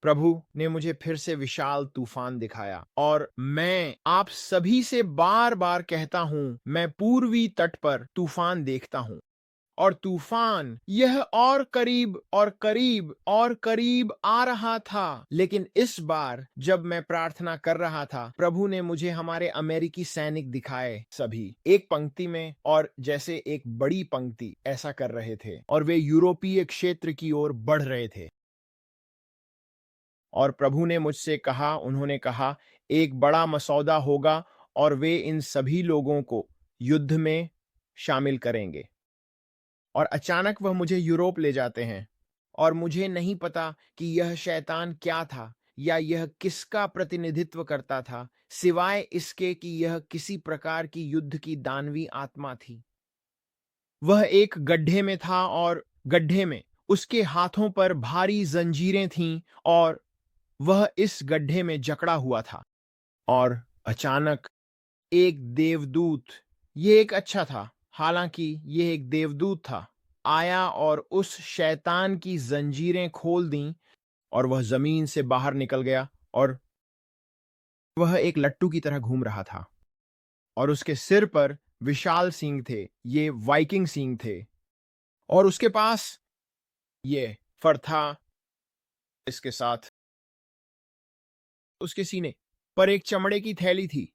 प्रभु ने मुझे फिर से विशाल तूफान दिखाया और मैं आप सभी से बार बार कहता हूं, मैं पूर्वी तट पर तूफान देखता हूं और तूफान यह और करीब और करीब और करीब आ रहा था। लेकिन इस बार जब मैं प्रार्थना कर रहा था, प्रभु ने मुझे हमारे अमेरिकी सैनिक दिखाए, सभी एक पंक्ति में और जैसे एक बड़ी पंक्ति ऐसा कर रहे थे और वे यूरोपीय क्षेत्र की ओर बढ़ रहे थे। और प्रभु ने मुझसे कहा, उन्होंने कहा, एक बड़ा मसौदा होगा और वे इन सभी लोगों को युद्ध में शामिल करेंगे। और अचानक वह मुझे यूरोप ले जाते हैं और मुझे नहीं पता कि यह शैतान क्या था या यह किसका प्रतिनिधित्व करता था, सिवाय इसके कि यह किसी प्रकार की युद्ध की दानवी आत्मा थी। वह एक गड्ढे में था और गड्ढे में उसके हाथों पर भारी जंजीरें थीं और वह इस गड्ढे में जकड़ा हुआ था। और अचानक एक देवदूत, ये एक अच्छा था, हालांकि ये एक देवदूत था, आया और उस शैतान की जंजीरें खोल दी और वह जमीन से बाहर निकल गया और वह एक लट्टू की तरह घूम रहा था और उसके सिर पर विशाल सींग थे, ये वाइकिंग सींग थे और उसके पास ये फर था। इसके साथ उसके सीने पर एक चमड़े की थैली थी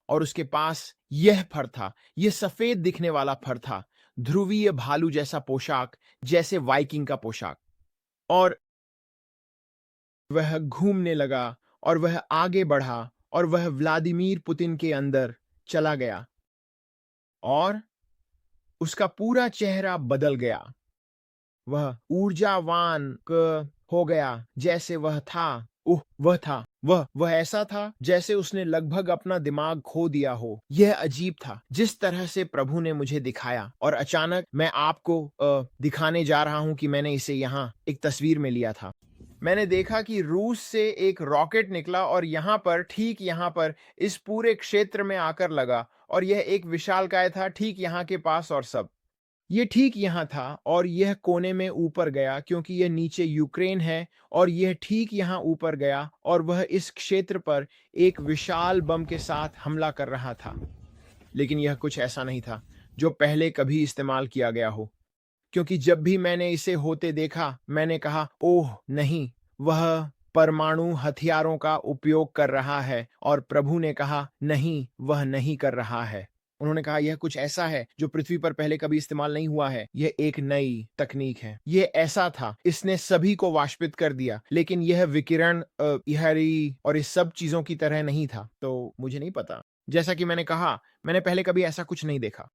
और उसके पास यह फर था, यह सफेद दिखने वाला फर था, ध्रुवीय भालू जैसा पोशाक, जैसे वाइकिंग का पोशाक। और वह घूमने लगा और वह आगे बढ़ा और वह व्लादिमीर पुतिन के अंदर चला गया और उसका पूरा चेहरा बदल गया। वह ऊर्जावान हो गया जैसे वह था। वह ऐसा था जैसे उसने लगभग अपना दिमाग खो दिया हो। यह अजीब था जिस तरह से प्रभु ने मुझे दिखाया और अचानक मैं आपको दिखाने जा रहा हूं कि मैंने इसे यहाँ एक तस्वीर में लिया था। मैंने देखा कि रूस से एक रॉकेट निकला और यहाँ पर, ठीक यहाँ पर इस पूरे क्षेत्र में आकर लगा और यह एक विशालकाय था, ठीक यहाँ के पास और सब। ये ठीक यहाँ था और यह कोने में ऊपर गया क्योंकि यह नीचे यूक्रेन है और यह ठीक यहाँ ऊपर गया और वह इस क्षेत्र पर एक विशाल बम के साथ हमला कर रहा था। लेकिन यह कुछ ऐसा नहीं था जो पहले कभी इस्तेमाल किया गया हो, क्योंकि जब भी मैंने इसे होते देखा, मैंने कहा, ओह नहीं, वह परमाणु हथियारों का उपयोग कर रहा है। और प्रभु ने कहा, नहीं, वह नहीं कर रहा है। उन्होंने कहा, यह कुछ ऐसा है जो पृथ्वी पर पहले कभी इस्तेमाल नहीं हुआ है, यह एक नई तकनीक है। यह ऐसा था, इसने सभी को वाष्पित कर दिया, लेकिन यह विकिरण इहरी और इस सब चीजों की तरह नहीं था। तो मुझे नहीं पता, जैसा कि मैंने कहा, मैंने पहले कभी ऐसा कुछ नहीं देखा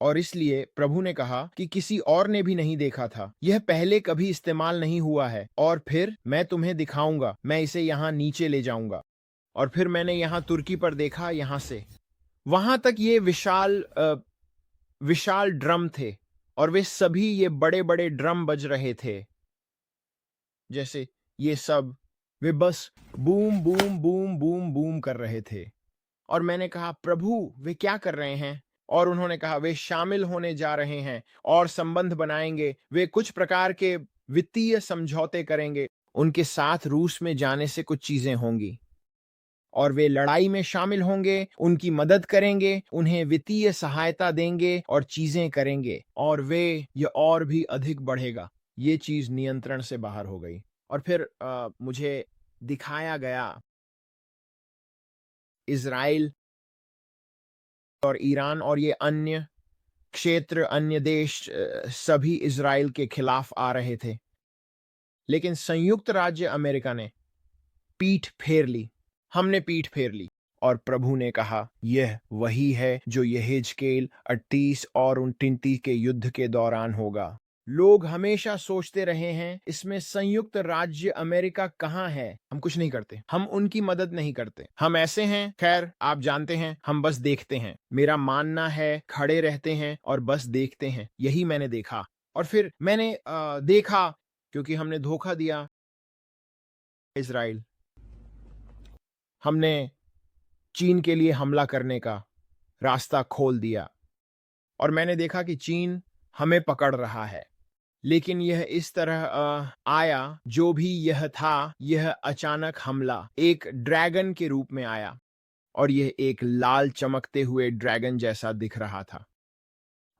और इसलिए प्रभु ने कहा कि किसी और ने भी नहीं देखा था, यह पहले कभी इस्तेमाल नहीं हुआ है। और फिर मैं तुम्हें दिखाऊंगा, मैं इसे यहाँ नीचे ले जाऊंगा। और फिर मैंने यहाँ तुर्की पर देखा, यहाँ से वहां तक ये विशाल ड्रम थे और वे सभी ये बड़े बड़े ड्रम बज रहे थे, जैसे ये सब, वे बस boom boom boom boom boom कर रहे थे। और मैंने कहा, प्रभु वे क्या कर रहे हैं? और उन्होंने कहा, वे शामिल होने जा रहे हैं और संबंध बनाएंगे, वे कुछ प्रकार के वित्तीय समझौते करेंगे, उनके साथ रूस में जाने से कुछ चीजें होंगी और वे लड़ाई में शामिल होंगे, उनकी मदद करेंगे, उन्हें वित्तीय सहायता देंगे और चीजें करेंगे और वे ये और भी अधिक बढ़ेगा। ये चीज नियंत्रण से बाहर हो गई। और फिर मुझे दिखाया गया इज़राइल और ईरान और ये अन्य क्षेत्र, अन्य देश, सभी इज़राइल के खिलाफ आ रहे थे। लेकिन संयुक्त राज्य अमेरिका ने पीठ फेर ली, हमने पीठ फेर ली और प्रभु ने कहा, यह वही है जो यहेजकेल 38 और 39 के युद्ध के दौरान होगा। लोग हमेशा सोचते रहे हैं, इसमें संयुक्त राज्य अमेरिका कहाँ है? हम कुछ नहीं करते, हम उनकी मदद नहीं करते, हम ऐसे हैं, खैर आप जानते हैं, हम बस देखते हैं। मेरा मानना है, खड़े रहते हैं और बस देखते हैं। यही मैंने देखा। और फिर मैंने देखा, क्योंकि हमने धोखा दिया इज़राइल, हमने चीन के लिए हमला करने का रास्ता खोल दिया और मैंने देखा कि चीन हमें पकड़ रहा है लेकिन यह इस तरह आया, जो भी यह था, यह अचानक हमला एक ड्रैगन के रूप में आया, और यह एक लाल चमकते हुए ड्रैगन जैसा दिख रहा था।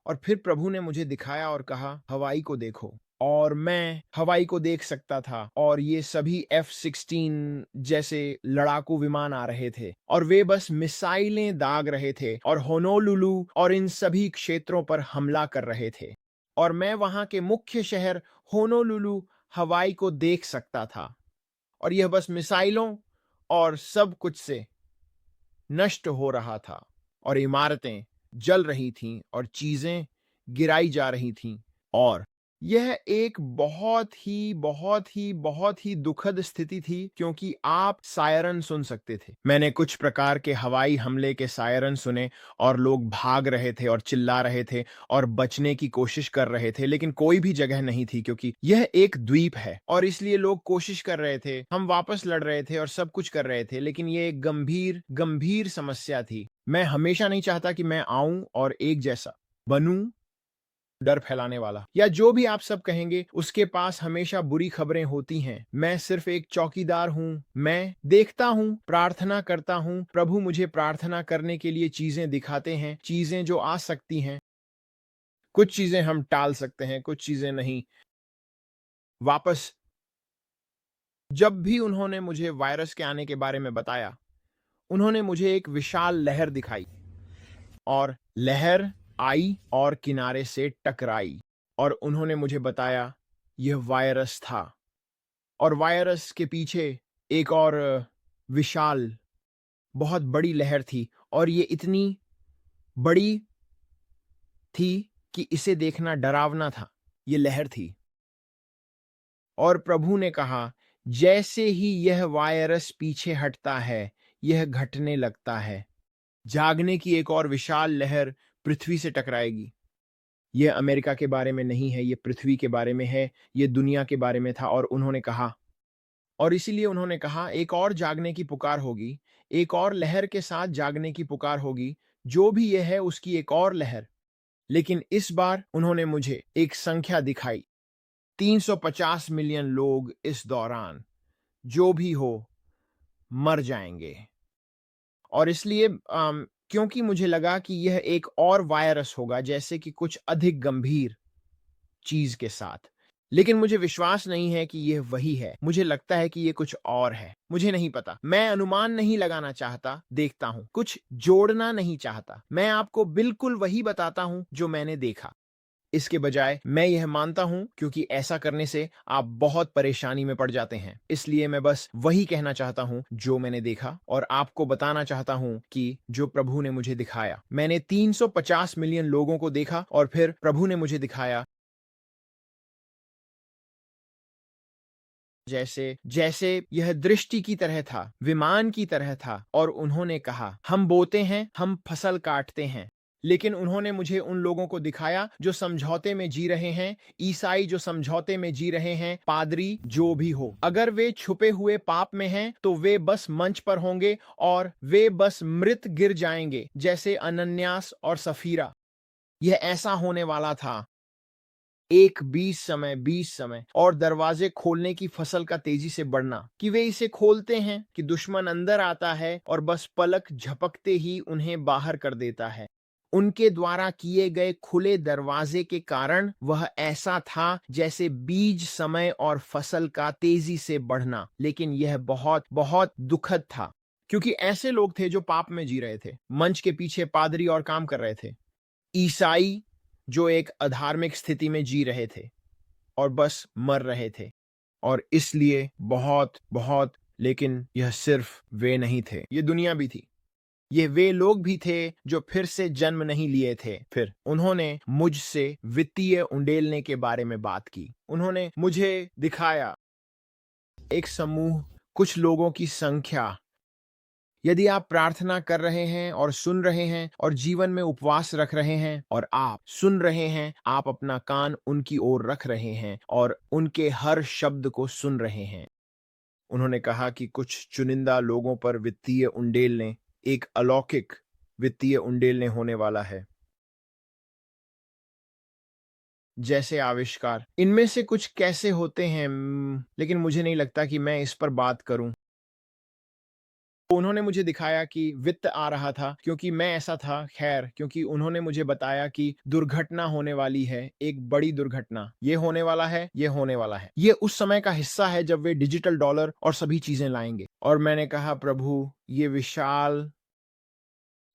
और फिर प्रभु ने मुझे दिखाया और कहा, हवाई को देखो। और मैं हवाई को देख सकता था, और ये सभी F-16 जैसे लड़ाकू विमान आ रहे थे, और वे बस मिसाइलें दाग रहे थे और होनोलुलु और इन सभी क्षेत्रों पर हमला कर रहे थे। और मैं वहां के मुख्य शहर होनोलुलु, हवाई को देख सकता था, और यह बस मिसाइलों और सब कुछ से नष्ट हो रहा था, और इमारतें जल रही थीं और चीजें गिराई जा रही थीं। और यह एक बहुत ही दुखद स्थिति थी, क्योंकि आप सायरन सुन सकते थे। मैंने कुछ प्रकार के हवाई हमले के सायरन सुने, और लोग भाग रहे थे और चिल्ला रहे थे और बचने की कोशिश कर रहे थे, लेकिन कोई भी जगह नहीं थी, क्योंकि यह एक द्वीप है और इसलिए लोग कोशिश कर रहे थे। हम वापस लड़ रहे थे और सब कुछ कर रहे थे, लेकिन यह एक गंभीर गंभीर समस्या थी। मैं हमेशा नहीं चाहता कि मैं आऊं और एक जैसा बनूं, डर फैलाने वाला, या जो भी आप सब कहेंगे, उसके पास हमेशा बुरी खबरें होती हैं। मैं सिर्फ एक चौकीदार हूं। मैं देखता हूं, प्रार्थना करता हूं। प्रभु मुझे प्रार्थना करने के लिए चीजें दिखाते हैं, चीजें जो आ सकती हैं। कुछ चीजें हम टाल सकते हैं, कुछ चीजें नहीं। वापस जब भी उन्होंने मुझे वायरस के आने के बारे में बताया, उन्होंने मुझे एक विशाल लहर दिखाई, और लहर आई और किनारे से टकराई, और उन्होंने मुझे बताया यह वायरस था। और वायरस के पीछे एक और विशाल, बहुत बड़ी लहर थी, और ये इतनी बड़ी थी कि इसे देखना डरावना था। ये लहर थी, और प्रभु ने कहा, जैसे ही यह वायरस पीछे हटता है, यह घटने लगता है। जागने की एक और विशाल लहर पृथ्वी से टकराएगी। यह अमेरिका के बारे में नहीं है, यह पृथ्वी के बारे में है, यह दुनिया के बारे में था। और उन्होंने कहा, और इसीलिए उन्होंने कहा, एक और जागने की पुकार होगी, एक और लहर के साथ जागने की पुकार होगी, जो भी यह है उसकी एक और लहर। लेकिन इस बार उन्होंने मुझे एक संख्या दिखाई, 350 मिलियन लोग इस दौरान, जो भी हो, मर जाएंगे। और इसलिए क्योंकि मुझे लगा कि यह एक और वायरस होगा, जैसे कि कुछ अधिक गंभीर चीज के साथ। लेकिन मुझे विश्वास नहीं है कि यह वही है। मुझे लगता है कि यह कुछ और है। मुझे नहीं पता। मैं अनुमान नहीं लगाना चाहता, देखता हूं, कुछ जोड़ना नहीं चाहता। मैं आपको बिल्कुल वही बताता हूं जो मैंने देखा। इसके बजाय मैं यह मानता हूं, क्योंकि ऐसा करने से आप बहुत परेशानी में पड़ जाते हैं। इसलिए मैं बस वही कहना चाहता हूं जो मैंने देखा, और आपको बताना चाहता हूं कि जो प्रभु ने मुझे दिखाया। मैंने 350 मिलियन लोगों को देखा, और फिर प्रभु ने मुझे दिखाया जैसे जैसे यह दृष्टि की तरह था, विमान की तरह था। और उन्होंने कहा, हम बोते हैं, हम फसल काटते हैं। लेकिन उन्होंने मुझे उन लोगों को दिखाया जो समझौते में जी रहे हैं, ईसाई जो समझौते में जी रहे हैं, पादरी जो भी हो। अगर वे छुपे हुए पाप में हैं, तो वे बस मंच पर होंगे, और वे बस मृत गिर जाएंगे, जैसे अनन्यास और सफीरा। यह ऐसा होने वाला था। एक 20 समय और दरवाजे खोलने की फसल का तेजी से बढ़ना, कि वे इसे खोलते हैं कि दुश्मन अंदर आता है और बस पलक झपकते ही उन्हें बाहर कर देता है। उनके द्वारा किए गए खुले दरवाजे के कारण वह ऐसा था जैसे बीज समय और फसल का तेजी से बढ़ना। लेकिन यह बहुत बहुत दुखद था, क्योंकि ऐसे लोग थे जो पाप में जी रहे थे। मंच के पीछे पादरी और काम कर रहे थे, ईसाई जो एक अधार्मिक स्थिति में जी रहे थे और बस मर रहे थे। और इसलिए बहुत बहुत, लेकिन यह सिर्फ वे नहीं थे, ये दुनिया भी थी। ये वे लोग भी थे जो फिर से जन्म नहीं लिए थे। फिर उन्होंने मुझसे वित्तीय उंडेलने के बारे में बात की। उन्होंने मुझे दिखाया एक समूह, कुछ लोगों की संख्या। यदि आप प्रार्थना कर रहे हैं और सुन रहे हैं और जीवन में उपवास रख रहे हैं, और आप सुन रहे हैं, आप अपना कान उनकी ओर रख रहे हैं और उनके हर शब्द को सुन रहे हैं। उन्होंने कहा कि कुछ चुनिंदा लोगों पर वित्तीय उंडेलने, एक अलौकिक वित्तीय उंडेलने होने वाला है। जैसे आविष्कार, इनमें से कुछ कैसे होते हैं, लेकिन मुझे नहीं लगता कि मैं इस पर बात करूं। उन्होंने मुझे दिखाया कि वित्त आ रहा था, क्योंकि मैं ऐसा था, खैर, क्योंकि उन्होंने मुझे बताया कि दुर्घटना होने वाली है, एक बड़ी दुर्घटना, ये होने वाला है, ये होने वाला है। ये उस समय का हिस्सा है जब वे डिजिटल डॉलर और सभी चीजें लाएंगे। और मैंने कहा, प्रभु, ये विशाल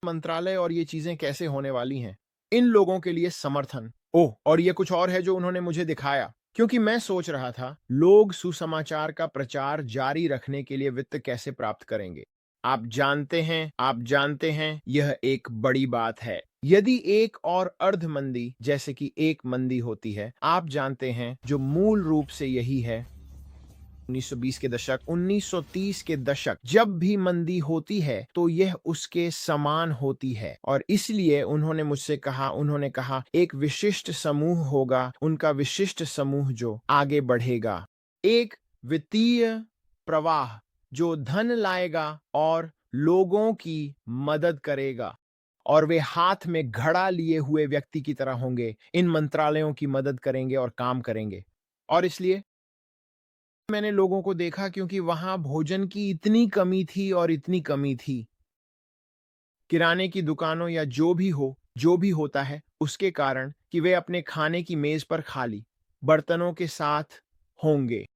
मंत्रालय और ये चीजें कैसे होने वाली हैं? इन लोगों के लिए समर्थन। ओह, और ये कुछ और है जो उन्होंने मुझे दिखाया, क्योंकि मैं सोच रहा था लोग सुसमाचार का प्रचार जारी रखने के लिए वित्त कैसे प्राप्त करेंगे। आप जानते हैं यह एक बड़ी बात है। यदि एक और अर्ध मंदी, जैसे कि एक मंदी होती है, आप जानते हैं, जो मूल रूप से यही है, 1920 के दशक, 1930 के दशक, जब भी मंदी होती है तो यह उसके समान होती है। और इसलिए उन्होंने कहा एक विशिष्ट समूह होगा, उनका विशिष्ट समूह जो आगे बढ़ेगा, एक वित्तीय प्रवाह जो धन लाएगा और लोगों की मदद करेगा। और वे हाथ में घड़ा लिए हुए व्यक्ति की तरह होंगे, इन मंत्रालयों की मदद करेंगे और काम करेंगे। और इसलिए मैंने लोगों को देखा, क्योंकि वहां भोजन की इतनी कमी थी और इतनी कमी थी। किराने की दुकानों या जो भी होता है, उसके कारण कि वे अपने खाने की मेज पर खाली बर्तनों के साथ होंगे।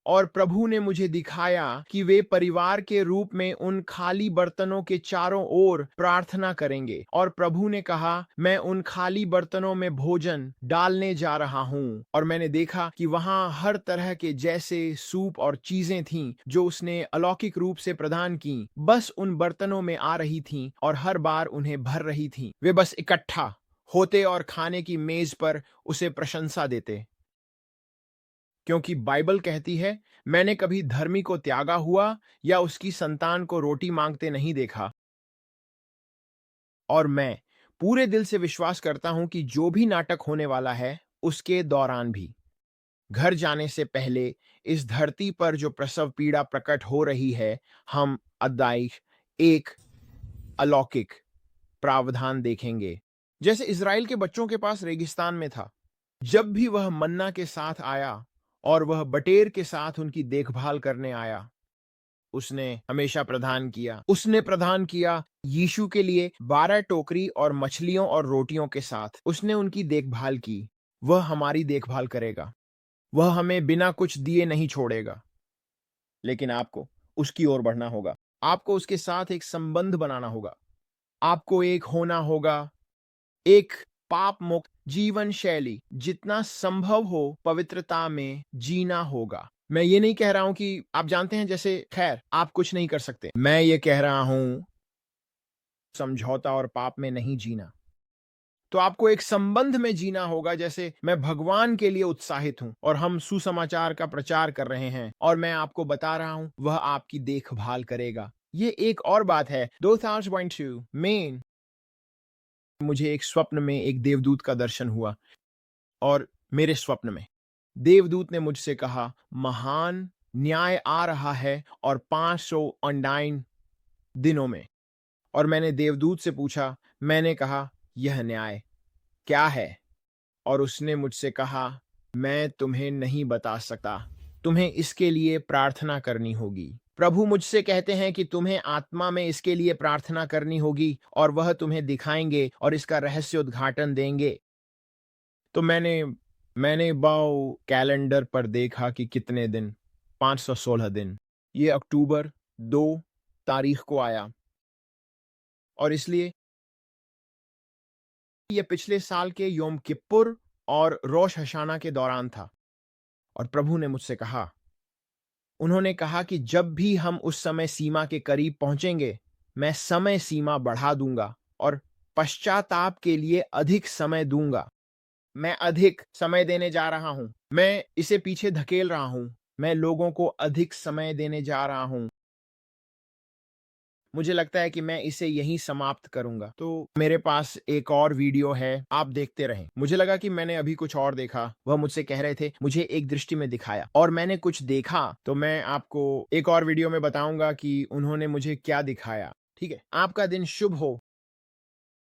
और प्रभु ने मुझे दिखाया कि वे परिवार के रूप में उन खाली बर्तनों के चारों ओर प्रार्थना करेंगे। और प्रभु ने कहा, मैं उन खाली बर्तनों में भोजन डालने जा रहा हूं। और मैंने देखा कि वहां हर तरह के जैसे सूप और चीजें थीं जो उसने अलौकिक रूप से प्रदान की, बस उन बर्तनों में आ रही थीं और हर बार उन्हें भर रही थीं। वे बस इकट्ठा होते और खाने की मेज पर उसे प्रशंसा देते। क्योंकि बाइबल कहती है, मैंने कभी धर्मी को त्यागा हुआ या उसकी संतान को रोटी मांगते नहीं देखा। और मैं पूरे दिल से विश्वास करता हूं कि जो भी नाटक होने वाला है, उसके दौरान भी, घर जाने से पहले, इस धरती पर जो प्रसव पीड़ा प्रकट हो रही है, हम अदाइश एक अलौकिक प्रावधान देखेंगे, जैसे इज़राइल के बच्चों के पास रेगिस्तान में था। जब भी वह मन्ना के साथ आया और वह बटेर के साथ उनकी देखभाल करने आया, उसने हमेशा प्रदान किया। उसने प्रदान किया यीशु के लिए 12 टोकरी और मछलियों और रोटियों के साथ। उसने उनकी देखभाल की। वह हमारी देखभाल करेगा। वह हमें बिना कुछ दिए नहीं छोड़ेगा। लेकिन आपको उसकी ओर बढ़ना होगा। आपको उसके साथ एक संबंध बनाना होगा। आपको एक होना होगा, एक पाप मुक्त जीवन शैली, जितना संभव हो पवित्रता में जीना होगा। मैं ये नहीं कह रहा हूं कि आप जानते हैं, जैसे, खैर, आप कुछ नहीं कर सकते। मैं ये कह रहा हूं समझौता और पाप में नहीं जीना। तो आपको एक संबंध में जीना होगा, जैसे मैं भगवान के लिए उत्साहित हूं और हम सुसमाचार का प्रचार कर रहे हैं और मैं आपको बता रहा हूं वह आपकी देखभाल करेगा। ये एक और बात है। 2000.2 मेन, मुझे एक स्वप्न में एक देवदूत का दर्शन हुआ। और मेरे स्वप्न में देवदूत ने मुझसे कहा, महान न्याय आ रहा है और 509 दिनों में। और मैंने देवदूत से पूछा, मैंने कहा, यह न्याय क्या है? और उसने मुझसे कहा, मैं तुम्हें नहीं बता सकता, तुम्हें इसके लिए प्रार्थना करनी होगी। प्रभु मुझसे कहते हैं कि तुम्हें आत्मा में इसके लिए प्रार्थना करनी होगी और वह तुम्हें दिखाएंगे और इसका रहस्य उद्घाटन देंगे। तो मैंने बाव कैलेंडर पर देखा कि कितने दिन, 516 दिन। ये अक्टूबर 2 तारीख को आया। और इसलिए ये पिछले साल के योम किप्पुर और रोश हशाना के दौरान था। और प्रभु ने मुझसे कहा, उन्होंने कहा कि जब भी हम उस समय सीमा के करीब पहुंचेंगे, मैं समय सीमा बढ़ा दूंगा और पश्चाताप के लिए अधिक समय दूंगा। मैं अधिक समय देने जा रहा हूं। मैं इसे पीछे धकेल रहा हूं। मैं लोगों को अधिक समय देने जा रहा हूं। मुझे लगता है कि मैं इसे यहीं समाप्त करूंगा। तो मेरे पास एक और वीडियो है, आप देखते रहें। मुझे लगा कि मैंने अभी कुछ और देखा। वह मुझसे कह रहे थे, मुझे एक दृष्टि में दिखाया और मैंने कुछ देखा। तो मैं आपको एक और वीडियो में बताऊंगा कि उन्होंने मुझे क्या दिखाया। ठीक है, आपका दिन शुभ हो।